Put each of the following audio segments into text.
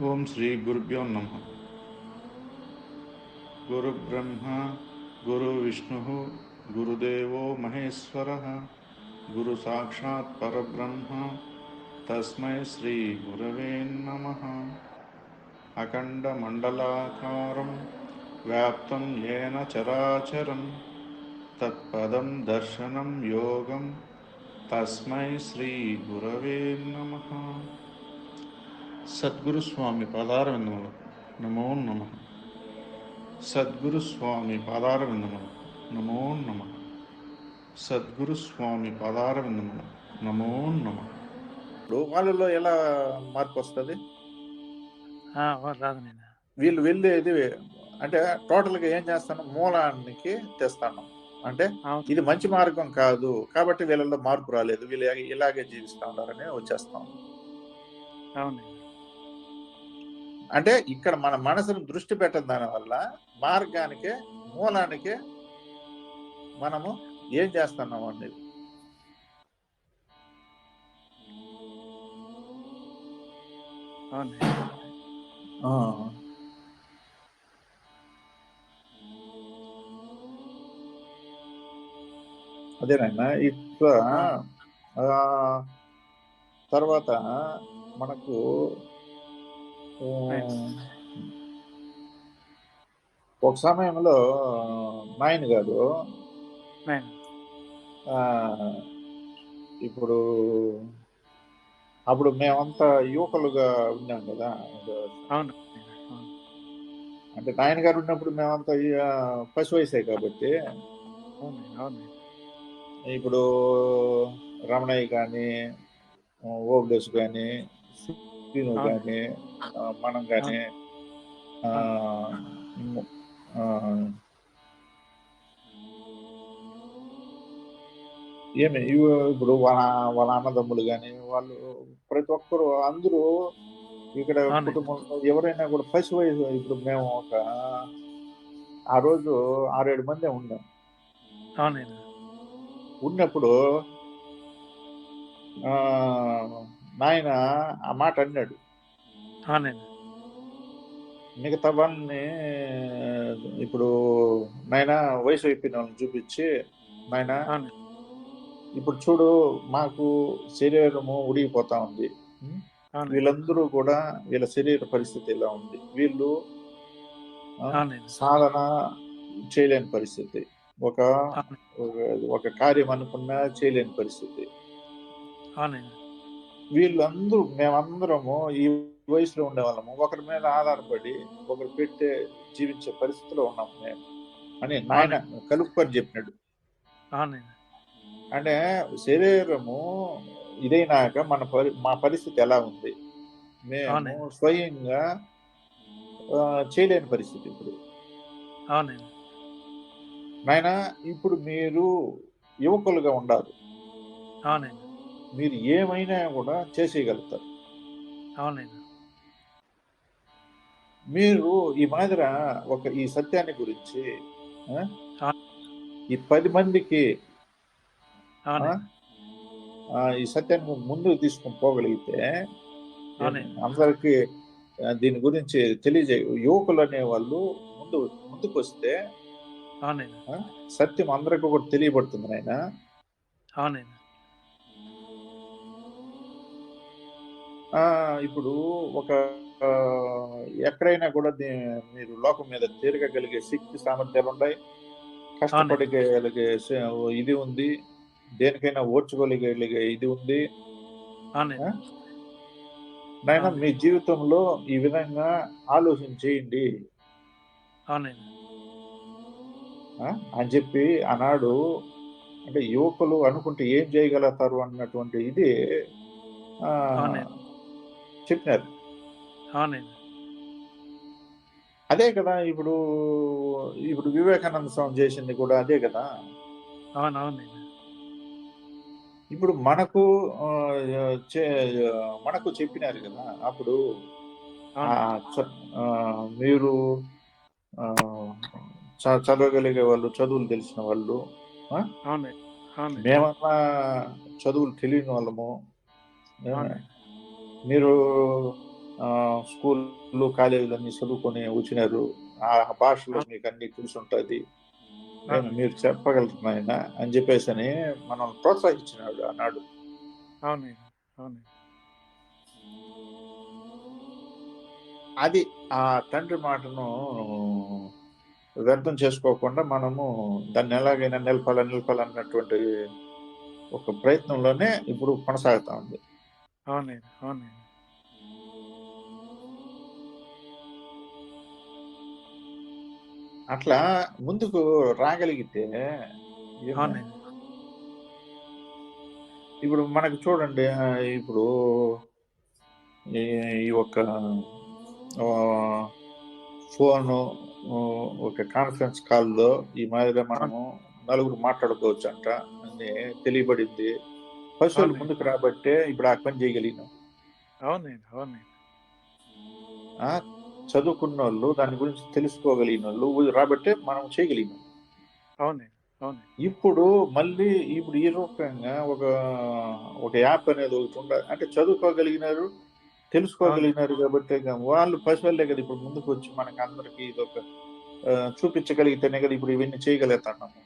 ఓం శ్రీ గురుభ్యో నమ. గురు బ్రహ్మ గురు విష్ణు గురుదేవో మహేశ్వర గురు సాక్షాత్ పరబ్రహ్మ తస్మై శ్రీ గురవే నమ. అఖండ మండలాకారం వ్యాప్తం ఏన చరాచరం తత్పదం దర్శనం యోగం తస్మై శ్రీ గురవే నమ. సద్గురు స్వామి పాదారవిందములు నమో నమ. సద్గురు స్వామి పాదారవిందములు నమో నమ. సద్గురు స్వామి పాదారవిందములు నమో నమ. ఇప్పుడు వాళ్ళలో ఎలా మార్పు వస్తుంది? రాదు నేను. వీళ్ళు వెళ్ళేది అంటే టోటల్గా ఏం చేస్తాను, మూలానికి తెస్తాను. అంటే ఇది మంచి మార్గం కాదు కాబట్టి వీళ్ళలో మార్పు రాలేదు, వీళ్ళు ఇలాగే జీవిస్తూ ఉన్నారని వచ్చేస్తాం. అంటే ఇక్కడ మన మనసును దృష్టి పెట్టడం దాని వల్ల మార్గానికి మూలానికి మనము ఏం చేస్తున్నాం అనేది. అదేనైనా ఇట్లా తర్వాత మనకు ఒక సమయంలో నాయన గారు ఇప్పుడు అప్పుడు మేమంతా యువకులుగా ఉన్నాం కదా. అంటే నాయన గారు ఉన్నప్పుడు మేమంతా పశు వయసే కాబట్టి ఇప్పుడు రమణయ్య కానీ ఓబ్డేస్ కానీ శ్రీను కానీ మనం కానీ ఏమి ఇప్పుడు వాళ్ళ అన్నదమ్ములు కానీ వాళ్ళు ప్రతి ఒక్కరు అందరూ ఇక్కడ కుటుంబంలో ఎవరైనా కూడా పశు వయసు. ఇప్పుడు మేము ఆ రోజు 6-7 మంది ఉన్నాం. ఉన్నప్పుడు నాయన ఆ మాట అన్నాడు, మిగతా వాళ్ళని ఇప్పుడు నాయన వయసు అయిపోయిన వాళ్ళని చూపించి, నాయన ఇప్పుడు చూడు మాకు శరీరము ఉడిగిపోతా ఉంది, వీళ్ళందరూ కూడా వీళ్ళ శరీర పరిస్థితి ఎలా ఉంది, వీళ్ళు సాధన చేయలేని పరిస్థితి, ఒక కార్యం అనుకున్నా చేయలేని పరిస్థితి. వీళ్ళందరూ మేమందరము ఈ వయసులో ఉండేవాళ్ళము, ఒకరి మీద ఆధారపడి ఒకరు పెట్టే జీవించే పరిస్థితిలో ఉన్నాము మేము అని నాయన కలుపుకొని చెప్పినాడు. అంటే శరీరము ఇదైనాక మా పరిస్థితి ఎలా ఉంది, మేము స్వయంగా చేయలేని పరిస్థితి. ఇప్పుడు నాయన ఇప్పుడు మీరు యువకులుగా ఉండాలి, మీరు ఏమైనా కూడా చేసేయగలుగుతారు. మీరు ఈ మాదిర ఈ సత్యాన్ని గురించి ఈ 10 మందికి ఈ సత్యాన్ని ముందుకు తీసుకొని పోగలిగితే అందరికి దీని గురించి తెలియజే యువకులు అనే వాళ్ళు ముందుకు వస్తే సత్యం అందరికి కూడా తెలియబడుతుంది. నాయన ఇప్పుడు ఎక్కడైనా కూడా మీరు లోకం మీద తిరగగలిగే శక్తి సామర్థ్యాలు ఉన్నాయి, కష్టపడగలిగే ఇది ఉంది, దేనికైనా ఓర్చుకోగలిగే ఇది ఉంది. నాయన మీ జీవితంలో ఈ విధంగా ఆలోచన చేయండి అని చెప్పి ఆనాడు అంటే యువకులు అనుకుంటే ఏం చేయగలుగుతారు అన్నటువంటి ఇది చెప్పినారు. అదే కదా ఇప్పుడు వివేకానంద స్వామి చేసింది కూడా అదే కదా. ఇప్పుడు మనకు చెప్పినారు కదా. అప్పుడు మీరు చదవగలిగే వాళ్ళు, చదువులు తెలిసిన వాళ్ళు, మేమన్నా చదువులు తెలియని వాళ్ళము, మీరు స్కూళ్ళు కాలేజీలు అన్ని చదువుకొని వచ్చినారు, ఆ భాషలో మీకు అన్ని తెలిసి ఉంటుంది, మీరు చెప్పగలుగుతున్న ఆయన అని చెప్పేసి అని మనం ప్రోత్సహించినాడు అన్నాడు. అది ఆ తండ్రి మాటను వ్యర్థం చేసుకోకుండా మనము దాన్ని ఎలాగైనా నిలపాలన్నటువంటి ఒక ప్రయత్నంలోనే ఇప్పుడు కొనసాగుతా ఉంది. అట్లా ముందుకు రాగలిగితే ఇప్పుడు మనకు చూడండి, ఇప్పుడు ఈ ఒక ఫోను, ఒక కాన్ఫరెన్స్ కాల్లో ఈ మాదిరిగా మనము నలుగురు మాట్లాడుకోవచ్చు అంట అని తెలియబడింది. పశువులు ముందుకు రాబట్టే ఇప్పుడు ఆ పని చేయగలిగినాం. చదువుకున్న వాళ్ళు, దాని గురించి తెలుసుకోగలిగిన వాళ్ళు రాబట్టే మనం చేయగలిగినాం. ఇప్పుడు మళ్ళీ ఇప్పుడు ఈ రూపంగా ఒక యాప్ అనేది ఒకటి ఉండాలి. అంటే చదువుకోగలిగినారు, తెలుసుకోగలిగినారు కాబట్టి వాళ్ళు పశువులే కదా ఇప్పుడు ముందుకు వచ్చి మనకి అందరికి ఇది ఒక చూపించగలిగితేనే కదా ఇప్పుడు ఇవన్నీ చేయగలుగుతున్నాము.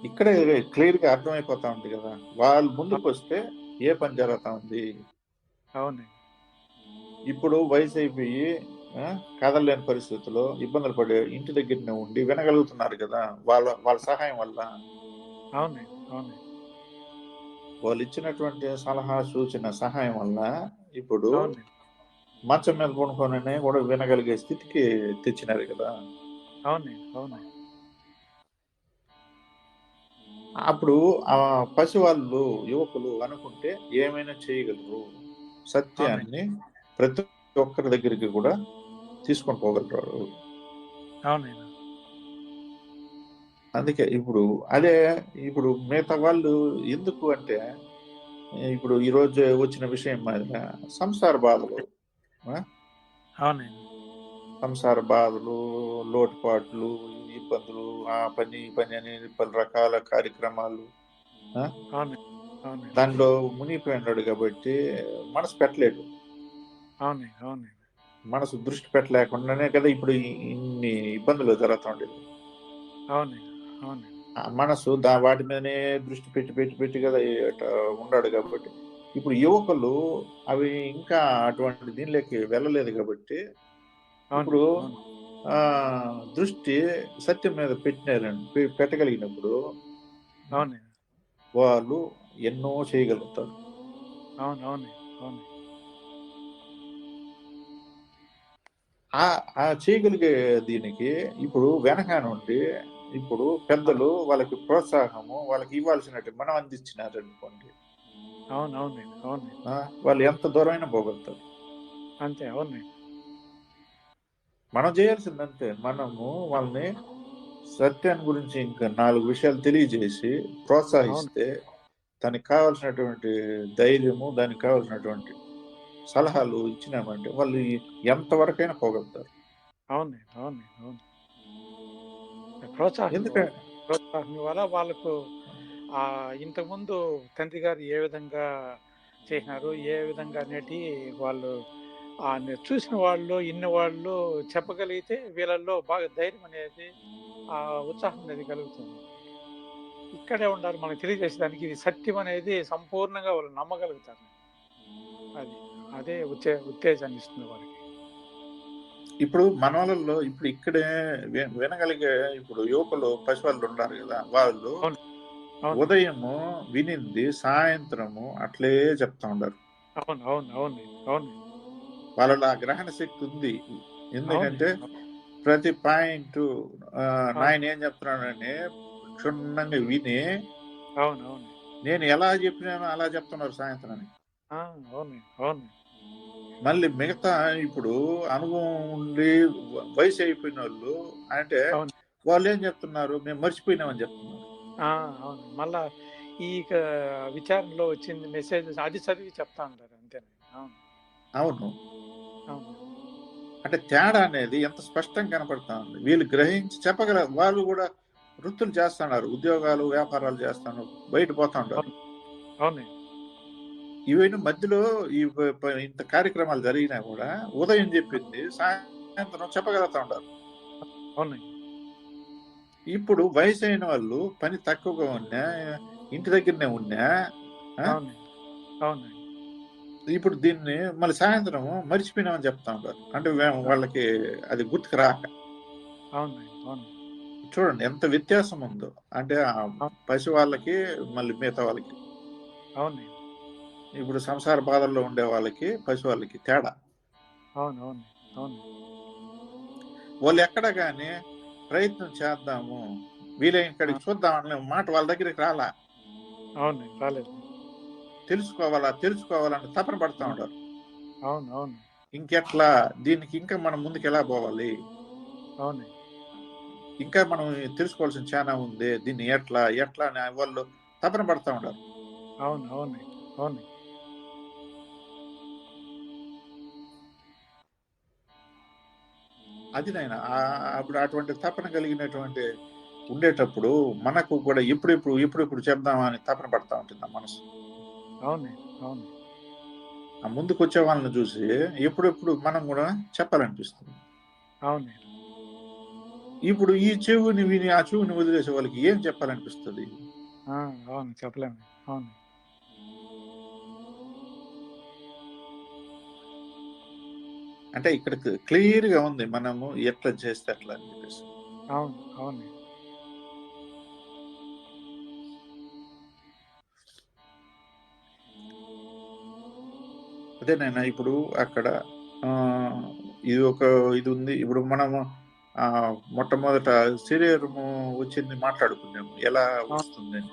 ఇక్కడే క్లియర్ గా అర్థమైపోతా ఉంది కదా, వాళ్ళు ముందుకు వస్తే ఏ పని జరుగుతా ఉంది. ఇప్పుడు వయసు అయిపోయి కదలలేని పరిస్థితుల్లో ఇబ్బందులు పడే ఇంటి దగ్గరనే ఉండి వినగలుగుతున్నారు కదా, వాళ్ళ సహాయం వల్ల. వాళ్ళు ఇచ్చినటువంటి సలహా సూచన సహాయం వల్ల ఇప్పుడు మంచం మీద కొనుక్కొని కూడా వినగలిగే స్థితికి తెచ్చినారు కదా. అప్పుడు ఆ పసి వాళ్ళు, యువకులు అనుకుంటే ఏమైనా చేయగలరు, సత్యాన్ని ప్రతి ఒక్కరి దగ్గరికి కూడా తీసుకొని పోగలరు. అందుకే ఇప్పుడు అదే ఇప్పుడు మిగతా వాళ్ళు ఎందుకు అంటే, ఇప్పుడు ఈరోజు వచ్చిన విషయం మాదిరిగా సంసార బాధలు, లోటుపాట్లు, ఇబ్బందులు, ఆ పని ఈ పని అని పలు రకాల కార్యక్రమాలు, దానిలో మునిగిపోయినాడు కాబట్టి మనసు పెట్టలేడు. మనసు దృష్టి పెట్టలేకుండానే కదా ఇప్పుడు ఇన్ని ఇబ్బందులు జరుగుతుండేది. మనసు వాటి మీదనే దృష్టి పెట్టి కదా ఉన్నాడు కాబట్టి ఇప్పుడు యువకులు అవి ఇంకా అటువంటి దీనిలోకి వెళ్ళలేదు కాబట్టి ఇప్పుడు దృష్టి సత్యం మీద పెట్టగలిగినప్పుడు వాళ్ళు ఎన్నో చేయగలుగుతారు. ఆ చేయగలిగే దీనికి ఇప్పుడు వెనక నుండి ఇప్పుడు పెద్దలు వాళ్ళకి ప్రోత్సాహము, వాళ్ళకి ఇవ్వాల్సినట్టు మనం అందించినారు అనుకోండి, వాళ్ళు ఎంత దూరమైనా పోగలుగుతారు. అంతే. మనం చేయాల్సిందంటే మనము వాళ్ళని సత్యాన్ని గురించి ఇంకా 4 విషయాలు తెలియజేసి ప్రోత్సహిస్తే దానికి కావాల్సినటువంటి ధైర్యము, దానికి కావాల్సినటువంటి సలహాలు ఇచ్చినామంటే వాళ్ళు ఎంతవరకైనా పోగలుగుతారు. ప్రోత్సాహం వల్ల వాళ్ళకు ఇంతకుముందు తండ్రి గారు ఏ విధంగా చేసినారు, ఏ విధంగా అనేటి వాళ్ళు చూసిన వాళ్ళు, ఇన్ని వాళ్ళు చెప్పగలిగితే వీళ్ళల్లో బాగా ధైర్యం అనేది, ఉత్సాహం అనేది కలుగుతుంది. ఇక్కడే ఉండాలి మనకు తెలియజేసేదానికి, ఇది సత్యం అనేది సంపూర్ణంగా వాళ్ళు నమ్మగలుగుతారు. అదే ఉత్తేజాన్ని ఇస్తుంది వాళ్ళకి. ఇప్పుడు మన వాళ్ళల్లో ఇప్పుడు ఇక్కడే వినగలిగే ఇప్పుడు యువకులు పసివాళ్ళు ఉన్నారు కదా, వాళ్ళు ఉదయము వినింది సాయంత్రము అట్లే చెప్తా ఉంటారు. వాళ్ళలో ఆ గ్రహణ శక్తి ఉంది. ఎందుకంటే ప్రతి పాయింట్ నాయన ఏం చెప్తున్నాడని క్షుణ్ణంగా విని నేను ఎలా చెప్పినానో అలా చెప్తున్నారు సాయంత్రానికి. మళ్ళీ మిగతా ఇప్పుడు అనుభవం ఉండి వయసు అయిపోయిన వాళ్ళు అంటే వాళ్ళు ఏం చెప్తున్నారు, మేము మర్చిపోయినామని చెప్తున్నారు. మళ్ళా ఈ విచారణలో వచ్చింది మెసేజ్ అది చదివి చెప్తా ఉంటారు అంతే. అవును, అంటే తేడా అనేది ఎంత స్పష్టంగా కనపడతా ఉంది. వీళ్ళు గ్రహించి చెప్పగల వాళ్ళు కూడా వృత్తులు చేస్తున్నారు, ఉద్యోగాలు వ్యాపారాలు చేస్తున్నారు, బయట పోతా ఉంటారు. ఇవన్నీ మధ్యలో ఈ ఇంత కార్యక్రమాలు జరిగినా కూడా ఉదయం చెప్పింది సాయంత్రం చెప్పగలుగుతా ఉంటారు. అవునండి. ఇప్పుడు వయసు అయిన వాళ్ళు పని తక్కువగా ఉన్నా, ఇంటి దగ్గరనే ఉన్నా, అవునండి. అవునండి. ఇప్పుడు దీన్ని మళ్ళీ సాయంత్రం మర్చిపోయినామని చెప్తా ఉంటారు. అంటే వాళ్ళకి అది గుర్తుకు రాక. అవునండి. అవును. చూడండి ఎంత వ్యత్యాసం ఉందో. అంటే పసి వాళ్ళకి మళ్ళీ మిగతా వాళ్ళకి. అవునండి. ఇప్పుడు సంసార బాధల్లో ఉండే వాళ్ళకి పసి వాళ్ళకి తేడా. అవును. అవును. అవును. వాళ్ళు ఎక్కడ కానీ ప్రయత్నం చేద్దాము, వీలైన కాడికి చూద్దాం అనే మాట వాళ్ళ దగ్గరికి రాలా. అవునండి. రాలేదు. తెలుసుకోవాలని తపన పడతా ఉంటారు. అవును. అవును. ఇంకెట్లా దీనికి ఇంకా మనం ముందుకు ఎలా పోవాలి, అవునండి. ఇంకా మనం తెలుసుకోవాల్సిన చాలా ఉంది, దీన్ని ఎట్లా అని వాళ్ళు తపన పడతా ఉంటారు. అవును. అవునండి. అవును. అది నాయన అప్పుడు అటువంటి తపన కలిగినటువంటి ఉండేటప్పుడు మనకు కూడా ఎప్పుడెప్పుడు చెప్దామని తపన పడతా ఉంటుంది ఆ మనసు. అవునండి. అవును. ఆ ముందుకు వచ్చే వాళ్ళని చూసి ఎప్పుడెప్పుడు మనం కూడా చెప్పాలనిపిస్తుంది. అవునండి. ఇప్పుడు ఈ చెవుని విని ఆ చెవుని వదిలేసే వాళ్ళకి ఏం చెప్పాలనిపిస్తుంది? అవును. చెప్పలేము. అవును. అంటే ఇక్కడ క్లియర్ గా ఉంది మనము ఎట్లా చేస్తే అట్లా అని చెప్పేసి. అవును. అవునండి. అదేనైనా ఇప్పుడు అక్కడ ఇది ఉంది. ఇప్పుడు మనము మొట్టమొదట శరీరము వచ్చింది మాట్లాడుకున్నాము, ఎలా వస్తుందని.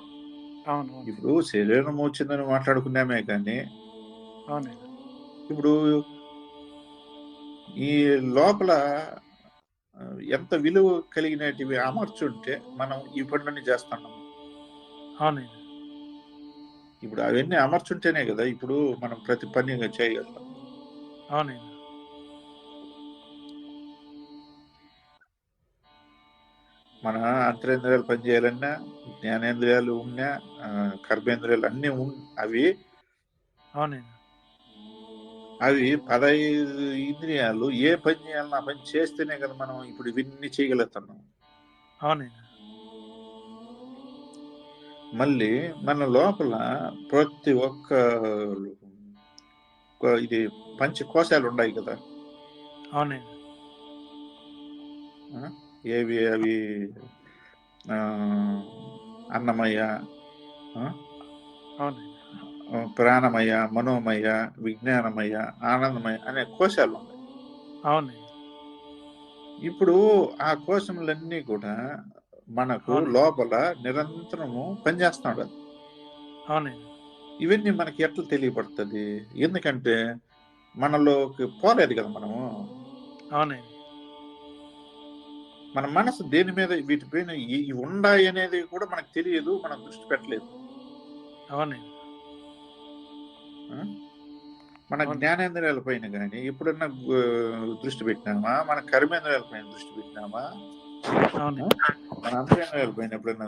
అవును. ఇప్పుడు శరీరం వచ్చిందని మాట్లాడుకున్నామే కానీ అవునండి. ఇప్పుడు ఈ లోపల ఎంత విలువ కలిగినటివి అమర్చుంటే మనం ఈ పనులన్నీ చేస్తున్నాము. అవునండి. ఇప్పుడు అవన్నీ అమర్చుంటేనే కదా ఇప్పుడు మనం ప్రతి పని చేయగలుగుతాం. అవునండి. మన అంతరేంద్రియాలు పనిచేయాలన్నా, జ్ఞానేంద్రియాలు ఉన్నా, కర్మేంద్రియాలు అన్నీ అవి అవునండి. అవి 15 ఇంద్రియాలు ఏ పని చేయాలన్నా ఆ పని చేస్తేనే కదా మనం ఇప్పుడు ఇవన్నీ చేయగలుగుతున్నాం. అవునండి. మళ్ళీ మన లోపల ప్రతి ఒక్క ఇది పంచకోశాలు ఉన్నాయి కదా. అవునండి. ఏవి అవి అన్నమయ, అవునండి. ప్రాణమయ, మనోమయ, విజ్ఞానమయ, ఆనందమయ అనే కోశాలు ఉన్నాయి. అవునండి. ఇప్పుడు ఆ కోశములన్నీ కూడా మనకు లోపల నిరంతరము పనిచేస్తున్నాడు. అవునండి. ఇవన్నీ మనకి ఎట్లా తెలియబడుతుంది? ఎందుకంటే మనలోకి పోలేదు కదా మనము. అవునండి. మన మనసు దేని మీద వీటిపైన ఉన్నాయి అనేది కూడా మనకు తెలియదు, మనం దృష్టి పెట్టలేదు. అవునండి. మన జ్ఞానేంద్రియాల పైన కానీ ఎప్పుడన్నా దృష్టి పెట్టినామా? మన కర్మేంద్రియాల పైన దృష్టి పెట్టినామా? మన అంతరేంద్రియాల పైన ఎప్పుడన్నా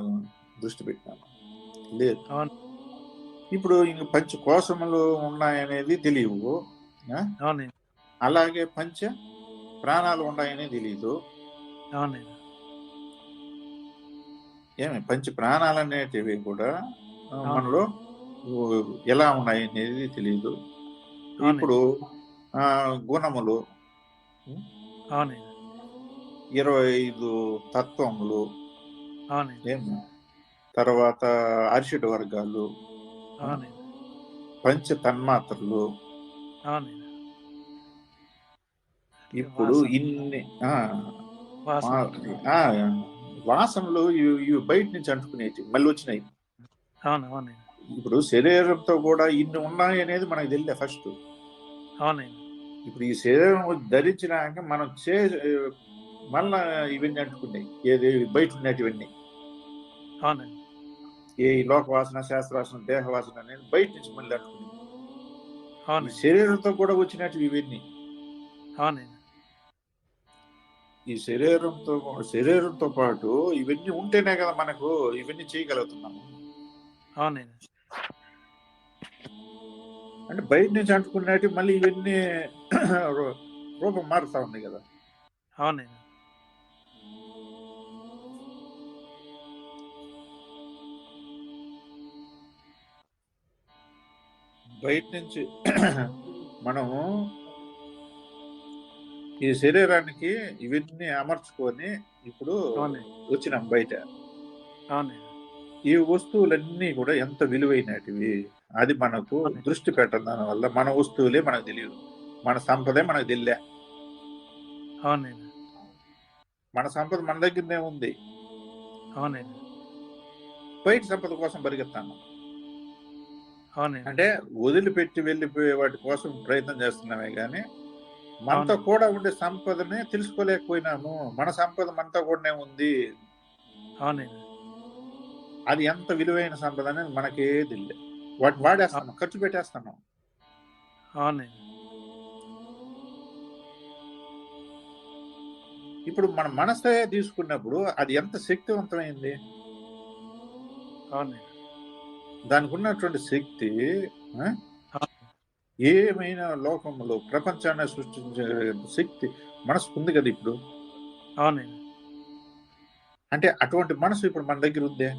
దృష్టి పెట్టినామా? లేదు. ఇప్పుడు ఇంక పంచ కోశములు ఉన్నాయనేది తెలియవు, అలాగే పంచ ప్రాణాలు ఉన్నాయని తెలియదు. పంచ ప్రాణాలు అనేటివి కూడా మనలో ఎలా ఉన్నాయి అనేది తెలియదు. ఇప్పుడు గుణములు, 25 తత్వములు, తర్వాత అరిషడ్ వర్గాలు, పంచ తన్మాత్రలు, ఇప్పుడు ఇన్ని వాసనలు ఇవి బయట నుంచి అంటుకునేవి మళ్ళీ వచ్చినాయి. ఇప్పుడు శరీరంతో కూడా ఇన్ని ఉన్నాయి అనేది మనకు తెలియదు ఫస్ట్. ఇప్పుడు ఈ శరీరం ధరించినాక మనం మళ్ళా ఇవన్నీ అంటుకున్నాయి, ఏది బయట ఉన్నటివన్నీ. ఏ లోకవాసన, శాస్త్రవాసన, దేహవాసన అనేది బయట నుంచి మళ్ళీ అంటుకున్నాయి. శరీరంతో కూడా వచ్చినట్టు ఇవన్నీ. ఈ శరీరంతో పాటు ఇవన్నీ ఉంటేనే కదా మనకు ఇవన్నీ చేయగలుగుతున్నాము. అంటే బయట నుంచి అంటుకున్నట్టు మళ్ళీ ఇవన్నీ రూపం మారుతా ఉంది కదా. అవునండి. బయట నుంచి మనము ఈ శరీరానికి ఇవన్నీ అమర్చుకొని ఇప్పుడు వచ్చినాం బయట. ఈ వస్తువులన్నీ కూడా ఎంత విలువైనటివి, అది మనకు దృష్టి పెట్టడం దాని వల్ల మన వస్తువులే మనకు తెలియదు, మన సంపదే మనకు తెలియలే. మన సంపద మన దగ్గరనే ఉంది, బయట సంపద కోసం పరిగెత్తాను. అంటే వదిలిపెట్టి వెళ్ళిపోయే వాటి కోసం ప్రయత్నం చేస్తున్నామే కానీ మనతో కూడా ఉండే సంపదనే తెలుసుకోలేకపోయినాము. మన సంపద మనతో కూడానే ఉంది, అది ఎంత విలువైన సంపద అనేది మనకే తెలియదు. వాటిని వాడేస్తున్నాం, ఖర్చు పెట్టేస్తున్నాం. ఇప్పుడు మన మనసే తీసుకున్నప్పుడు అది ఎంత శక్తివంతమైంది, దానికి ఉన్నటువంటి శక్తి ఏమైనా లోకంలో ప్రపంచాన్ని సృష్టించే శక్తి మనసుకు ఉంది కదా ఇప్పుడు. అంటే అటువంటి మనసు ఇప్పుడు మన దగ్గర ఉందే.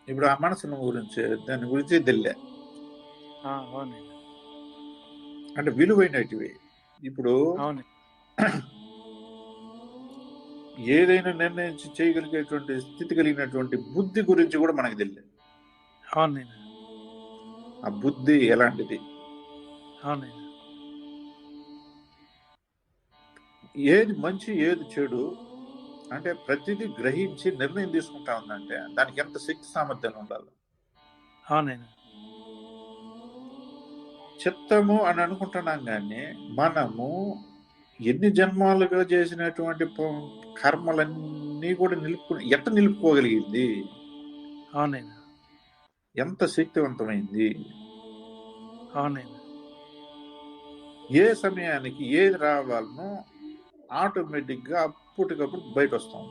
ఇప్పుడు ఆ మనసును గురించి దాని గురించి తెలియలే. అంటే విలువైనటివి ఇప్పుడు ఏదైనా నిర్ణయించి చేయగలిగేటువంటి స్థితి కలిగినటువంటి బుద్ధి గురించి కూడా మనకు తెలియదు. ఆ బుద్ధి ఎలాంటిది, ఏది మంచి ఏది చెడు అంటే ప్రతిదీ గ్రహించి నిర్ణయం తీసుకుంటా ఉందంటే దానికి ఎంత శక్తి సామర్థ్యాలు ఉండాలి. చిత్తము అని అనుకుంటున్నాం కానీ మనము ఎన్ని జన్మాలుగా చేసినటువంటి కర్మలన్నీ కూడా ఎట్ట నిలుపుకోగలిగింది, ఎంత శక్తివంతమైంది. ఏ సమయానికి ఏది రావాలనో ఆటోమేటిక్ గా అప్పటికప్పుడు బయట వస్తాం.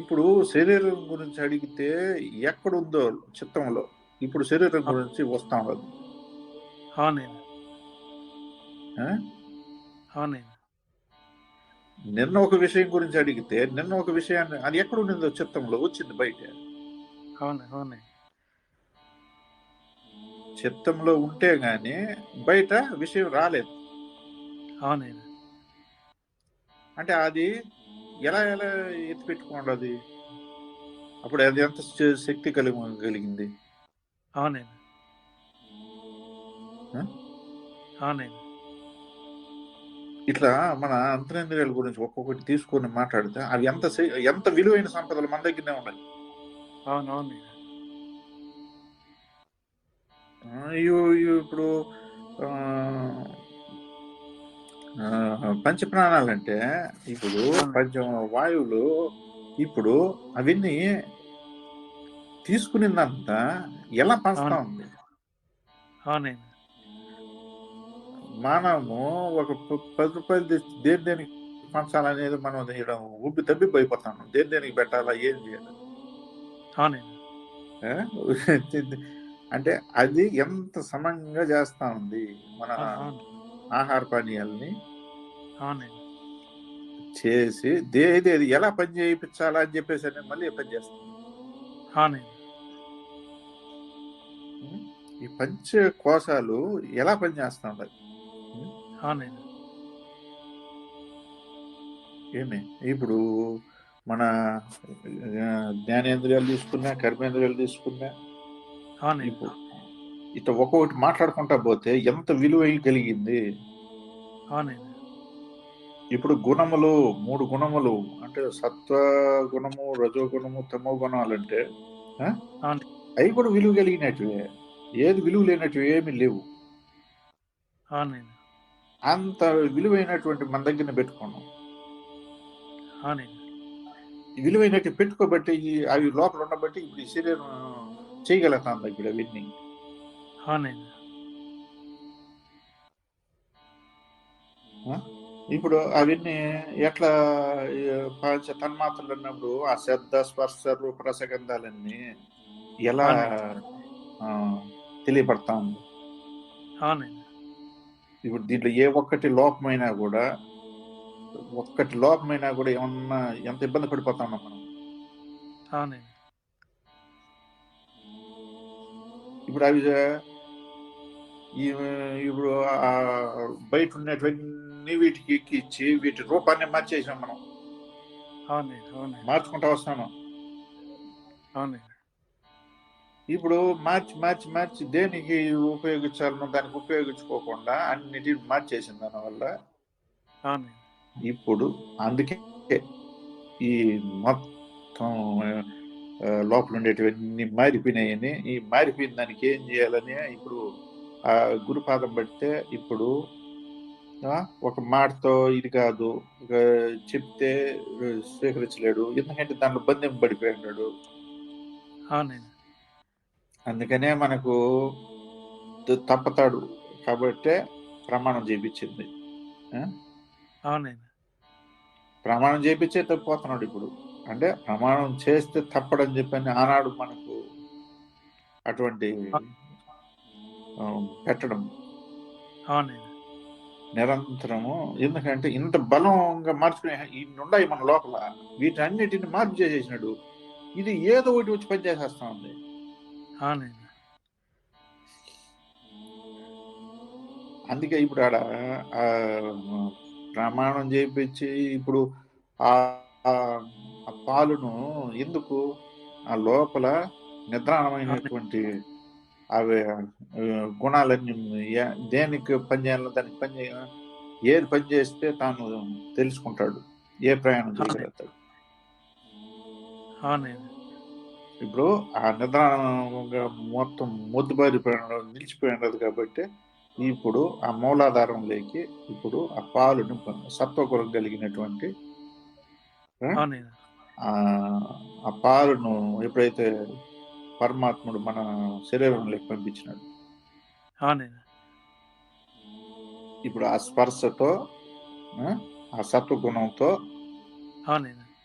ఇప్పుడు శరీరం గురించి అడిగితే ఎక్కడుందో చిత్తంలో, ఇప్పుడు శరీరం గురించి వస్తా ఉండదు. నిన్న ఒక విషయం గురించి అడిగితే నిన్న ఒక విషయాన్ని అది ఎక్కడ ఉండిందో చిత్తంలో వచ్చింది బయట. చిత్తంలో ఉంటే గాని బయట విషయం రాలేదు. అంటే అది ఎలా ఎలా ఎత్తి పెట్టుకోండి, అప్పుడు అది ఎంత శక్తి కలిగింది. ఇట్లా మన అంతరేంద్రియాల గురించి ఒక్కొక్కటి తీసుకొని మాట్లాడితే అవి ఎంత విలువైన సంపదలు మన దగ్గరనే ఉన్నాయి. ఇప్పుడు పంచ ప్రాణాలంటే ఇప్పుడు పంచ వాయువులు ఇప్పుడు అవన్నీ తీసుకునిందంతా ఎలా పంచుతా ఉంది. మనము ఒక 10 రూపాయలు దేని దేనికి పంచాలనేది మనం ఉబ్బి తబ్బి పోయిపోతాము. దేనికి పెట్టాలా, ఏం చేయాలి. అంటే అది ఎంత సమంగా చేస్తా ఉంది మన ఆహార పానీయాలని చేసి దేది ఎలా పని చేయించాలా అని చెప్పేసి అని మళ్ళీ పని చేస్తాం. ఈ పంచ కోశాలు ఎలా పనిచేస్తా ఉంటాయి. ఏమి ఇప్పుడు మన జ్ఞానేంద్రియాలు తీసుకున్నా, కర్మేంద్రియాలు తీసుకున్నా, ఇప్పుడు ఇట్లా ఒక్కొక్కటి మాట్లాడుకుంటా పోతే ఎంత విలువ కలిగింది. ఇప్పుడు గుణములు 3 గుణములు అంటే సత్వ గుణము, రజో గుణము, తమో గుణాలు అంటే అవి కూడా విలువ కలిగినట్టువే. ఏది విలువ లేనట్టు ఏమి లేవు. అంత విలువైనటువంటి మన దగ్గర పెట్టుకున్నాం. విలువైనట్టు పెట్టుకోబట్టి అవి లోపల ఉండబట్టి ఇప్పుడు ఈ శరీరం చేయగలుగుతాం ఇప్పుడు అవన్నీ. ఇప్పుడు అవన్నీ ఎట్లా ఈ పంచ తన్మాత్రలు అన్నప్పుడు ఆ శబ్ద స్పర్శ రూప రసగంధాలన్నీ ఎలా అవునండి. ఆ, తెలియబడతా ఉంది. అవునండి. ఇప్పుడు దీంట్లో ఏ ఒక్కటి లోపమైనా కూడా ఏమన్నా ఎంత ఇబ్బంది పడిపోతా ఉన్నాం మనం. అవునండి. ఇప్పుడు అవి ఈ- ఇప్పుడు ఆ బయట ఉన్నటువంటి వీటికి ఎక్కిచ్చి వీటి రూపాన్ని మార్చేసాం మనం, అవునండి. అవునండి. మార్చుకుంటా వస్తాను. అవునండి. ఇప్పుడు మార్చి మార్చి మార్చి దేనికి ఉపయోగించాలనో దానికి ఉపయోగించుకోకుండా అన్నిటిని మార్చేసిన దానివల్ల అవునండి. ఇప్పుడు అందుకే ఈ మొత్తం లోపల ఉండేటివన్నీ మారిపోయినాయని, ఈ మారిపోయిన దానికి ఏం చేయాలని ఇప్పుడు ఆ గురుపాదం పడితే ఇప్పుడు ఒక మాటతో ఇది కాదు, ఇక చెప్తే స్వీకరించలేడు, ఎందుకంటే దాంట్లో బంధం పడిపోయాడు. అవునండి. అందుకనే మనకు తప్పతాడు కాబట్టే ప్రమాణం చేయించింది. అవునండి. ప్రమాణం చేయించే తప్పిపోతున్నాడు ఇప్పుడు. అంటే ప్రమాణం చేస్తే తప్పడని చెప్పని ఆనాడు మనకు అటువంటి పెట్టడం అవునండి. నిరంతరము. ఎందుకంటే ఇంత బలంగా మార్చుకునే ఇన్ని ఉన్నాయి మన లోపల, వీటన్నిటిని మార్పు చేసేసినాడు. ఇది ఏదో ఒకటి వచ్చి పనిచేసేస్తా ఉంది. అవునండి. అందుకే ఇప్పుడు ఆడ ప్రమాణం చేయించి ఇప్పుడు ఆ పాలును ఎందుకు ఆ లోపల నిద్రాణమైనటువంటి అవి గుణాలన్నీ దేనికి పనిచేయాలో దానికి ఏది పని చేస్తే తాను తెలుసుకుంటాడు, ఏ ప్రయాణం చేయగలుగుతాడు. అవునండి. ఇప్పుడు ఆ నిద్రాణంగా మొత్తం మొద్దుబారి నిలిచిపోయినది కాబట్టి ఇప్పుడు ఆ మూలాధారంలోకి ఇప్పుడు ఆ పాలును సత్వగుణం కలిగినటువంటి ఆ పాలును ఎప్పుడైతే పరమాత్ముడు మన శరీరంలోకి పంపించినాడు, ఇప్పుడు ఆ స్పర్శతో ఆ సత్వగుణంతో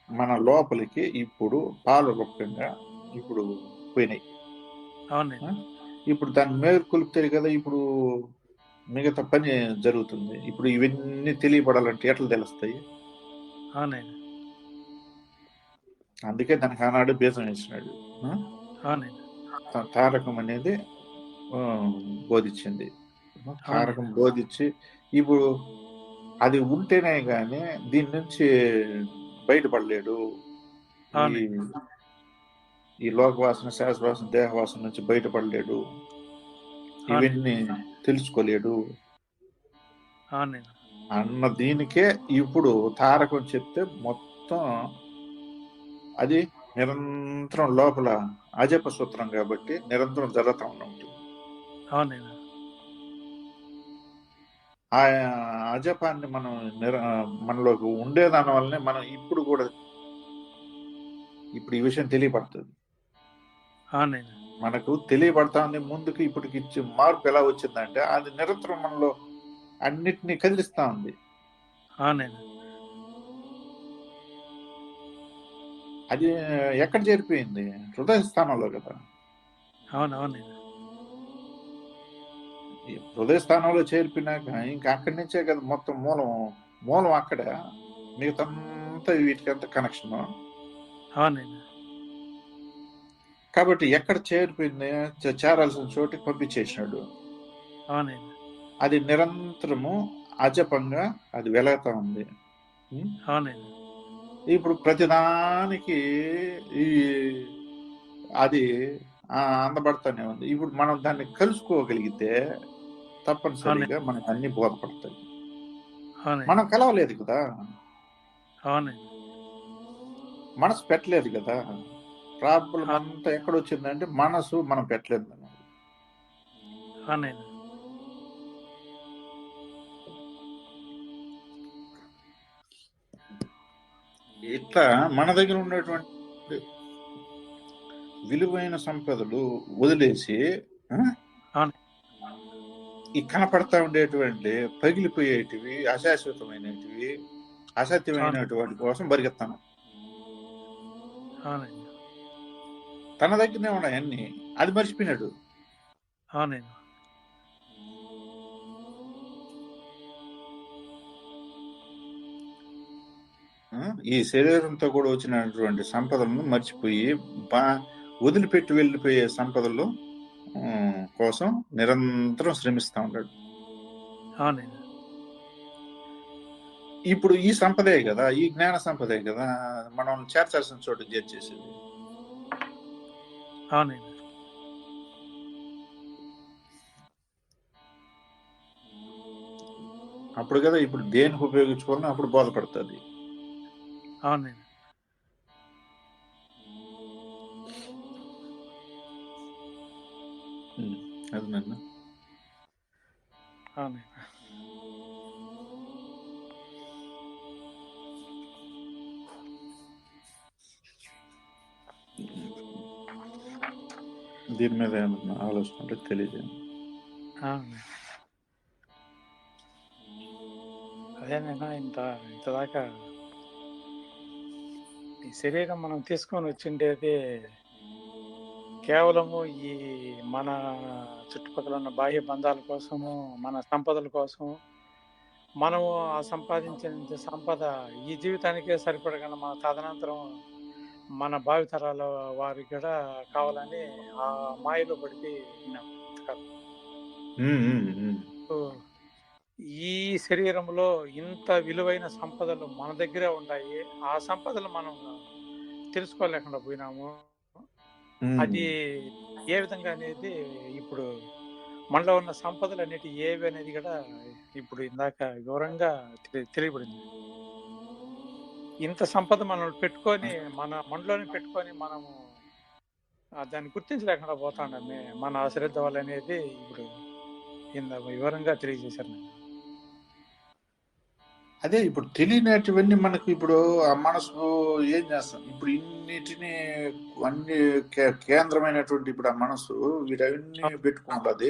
మన లోపలికి ఇప్పుడు పాలు రూపంగా ఇప్పుడు పోయినాయి. ఇప్పుడు దాన్ని మేల్కొల్పుతాయి కదా, ఇప్పుడు మిగతా పని జరుగుతుంది. ఇప్పుడు ఇవన్నీ తెలియబడాలంటే ఎట్లా తెలుస్తాయి? అందుకే దానికి ఆనాడు బీజం వేసినాడు. తారకం అనేది బోధించింది. తారకం బోధించి ఇప్పుడు అది ఉంటేనే గాని దీని నుంచి బయటపడలేడు. ఈ లోకవాసన, శాశ్వాసన, దేహవాసన నుంచి బయటపడలేడు, ఇవన్నీ తెలుసుకోలేడు అన్న దీనికే ఇప్పుడు తారకం చెప్తే మొత్తం అది నిరంతరం లోపల అజప సూత్రం కాబట్టి నిరంతరం జరుగుతూ ఉంటుంది. ఆ అజపాన్ని మనం మనలోకి ఉండేదాని వల్లనే మనం ఇప్పుడు కూడా ఇప్పుడు ఈ విషయం తెలియబడుతుంది. మనకు తెలియబడతా ఉంది. ముందుకు ఇప్పటికి ఇచ్చే మార్పు ఎలా వచ్చిందంటే అది నిరంతరం మనలో అన్నిటినీ కదిలిస్తా ఉంది. అది ఎక్కడ చేరిపోయింది? హృదయ స్థానంలో కదా. హృదయ స్థానంలో చేరిపోయినాక ఇంకా అక్కడి నుంచే కదా మొత్తం మూలం అక్కడ, మిగతా వీటికి అంత కనెక్షన్. కాబట్టి ఎక్కడ చేరిపోయింది? చేరాల్సిన చోటికి పంపించేసినాడు. అది నిరంతరము అజపంగా అది వెళతా ఉంది. ఇప్పుడు ప్రతిదానికి అది అందబడతానే ఉంది. ఇప్పుడు మనం దాన్ని కలుసుకోగలిగితే తప్పనిసరిగా మనకు అన్ని బోధపడతాయి. మనం కలవలేదు కదా, మనసు పెట్టలేదు కదా. ప్రాబ్లం అంతా ఎక్కడొచ్చిందంటే మనసు మనం పెట్టలేదు. ఇట్లా మన దగ్గర ఉన్నటువంటి విలువైన సంపదలు వదిలేసి ఈ కనపడతా ఉండేటువంటి పగిలిపోయేటివి, అశాశ్వతమైనటివి, అసత్యమైనటువంటి కోసం పరిగెత్తాను. అవునండి. తన దగ్గరనే ఉన్నాయి అన్ని, అది మర్చిపోయినాడు. అవునండి. ఈ శరీరంతో కూడా వచ్చినటువంటి సంపదలను మర్చిపోయి వదిలిపెట్టి వెళ్ళిపోయే సంపదలు కోసం నిరంతరం శ్రమిస్తా ఉంటాడు. అవునండి. ఇప్పుడు ఈ సంపదే కదా, ఈ జ్ఞాన సంపదే కదా మనం చేర్చాల్సిన చోటు చేర్చేసేది. అవునండి. అప్పుడు కదా ఇప్పుడు దేనికి ఉపయోగించుకోవాలని అప్పుడు బోధపడుతుంది. అవునండి. అది నన్ను అవునండి. దీని మీద ఏమన్నా ఆలోచన ఉంటే తెలియజేయండి. అదేనైనా ఇంతదాకా ఈ శరీరం మనం తీసుకొని వచ్చిండేది కేవలము ఈ మన చుట్టుపక్కల ఉన్న బాహ్య బంధాల కోసము, మన సంపదల కోసము, మనము ఆ సంపాదించిన సంపద ఈ జీవితానికే సరిపడకుండా మన తదనంతరం మన భావితరాల వారికి కూడా కావాలని ఆ మాయలో పడిపోయి ఉన్నాం. ఈ శరీరంలో ఇంత విలువైన సంపదలు మన దగ్గరే ఉన్నాయి. ఆ సంపదలు మనం తెలుసుకోలేకుండా పోయినాము. అది ఏ విధంగా అనేది ఇప్పుడు మనలో ఉన్న సంపదలు అనేవి ఏవి అనేది కూడా ఇప్పుడు ఇందాక వివరంగా తెలియబడింది. ఇంత సంపద మనం పెట్టుకొని మనలోనే పెట్టుకొని మనము దాన్ని గుర్తించలేకుండా పోతాండమే మన అశ్రద్ధ వల్ల అనేది ఇప్పుడు వివరంగా తెలియజేశారు. అదే ఇప్పుడు తెలియనటువన్నీ మనకు ఇప్పుడు ఆ మనసు ఏం చేస్తాం, ఇప్పుడు ఇన్నిటిని అన్ని కేంద్రమైనటువంటి ఇప్పుడు ఆ మనసు వీటవన్నీ పెట్టుకుంటుంది.